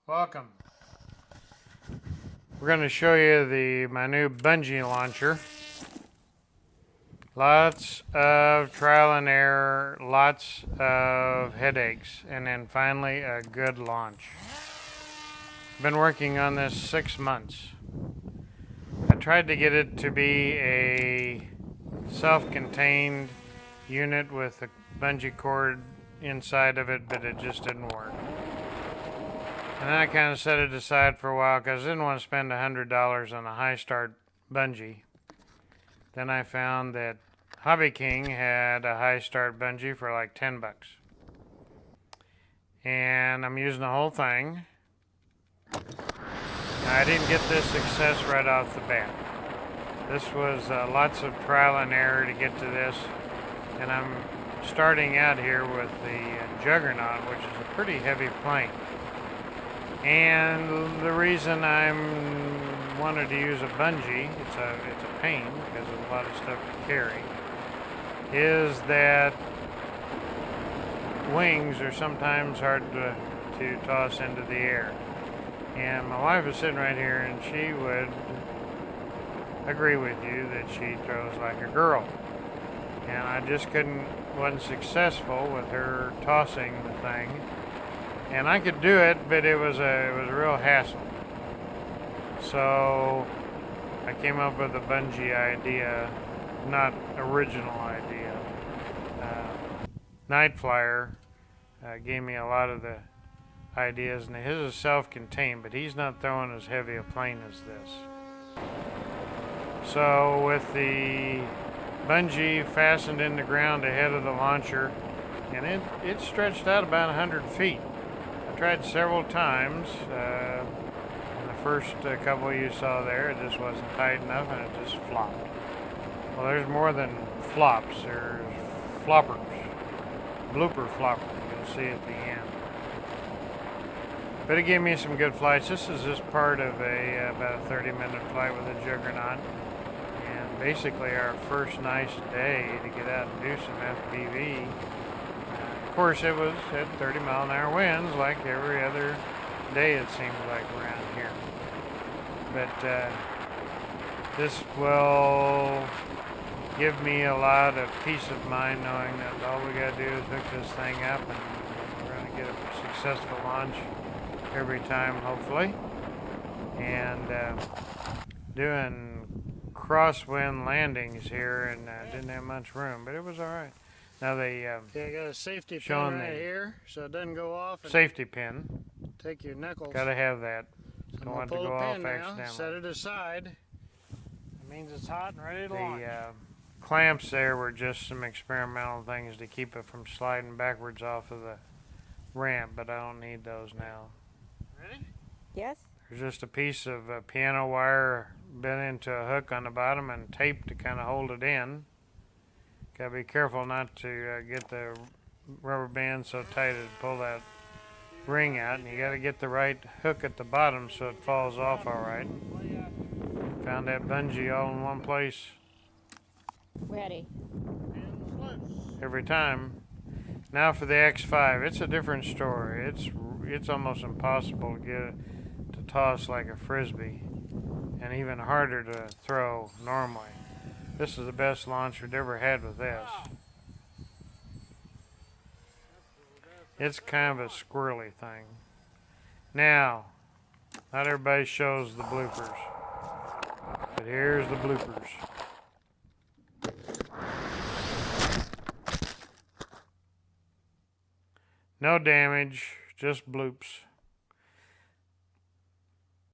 Welcome. We're going to show you my new bungee launcher. Lots of trial and error, lots of headaches, and then finally a good launch. Been working on this 6 months. I tried to get it to be a self-contained unit with a bungee cord inside of it, but it just didn't work. And then I kind of set it aside for a while because I didn't want to spend $100 on a high start bungee. Then I found that Hobby King had a high start bungee for like 10 bucks. And I'm using the whole thing. I didn't get this success right off the bat. This was lots of trial and error to get to this. And I'm starting out here with the Juggernaut, which is a pretty heavy plane. And the reason I wanted to use a bungee, it's a pain because there's a lot of stuff to carry, is that wings are sometimes hard to toss into the air. And my wife is sitting right here and she would agree with you that she throws like a girl. And I just wasn't successful with her tossing the thing. And I could do it, but it was a real hassle. So I came up with a bungee idea, not original idea. Night Flyer gave me a lot of the ideas, and his is self-contained, but he's not throwing as heavy a plane as this. So with the bungee fastened in the ground ahead of the launcher, and it stretched out about 100 feet. I tried several times. And the first couple you saw there, it just wasn't tight enough and it just flopped. Well, there's more than flops. There's floppers. Blooper flopper. You'll see at the end. But it gave me some good flights. This is just part of about a 30-minute flight with a Juggernaut. And basically our first nice day to get out and do some FPV. Of course, it was at 30-mile-an-hour winds like every other day, it seems like, around here. But this will give me a lot of peace of mind knowing that all we got to do is hook this thing up and we're going to get a successful launch every time, hopefully. And doing crosswind landings here, and didn't have much room, but it was all right. Now they I got a safety pin right here, so it doesn't go off. And safety pin. Take your knuckles. Got to have that. So Don't want it to go off accidentally. Set it aside. It means it's hot and ready to launch. The clamps there were just some experimental things to keep it from sliding backwards off of the ramp, but I don't need those now. Ready? Yes. There's just a piece of piano wire bent into a hook on the bottom and taped to kind of hold it in. Gotta be careful not to get the rubber band so tight it'd pull that ring out, and you gotta get the right hook at the bottom so it falls off all right. Found that bungee all in one place Ready. every time. Now for the X5, it's a different story. It's almost impossible to get it to toss like a frisbee, and even harder to throw normally. This is the best launch we've ever had with this. It's kind of a squirrely thing. Now, not everybody shows the bloopers, but here's the bloopers. No damage, just bloops.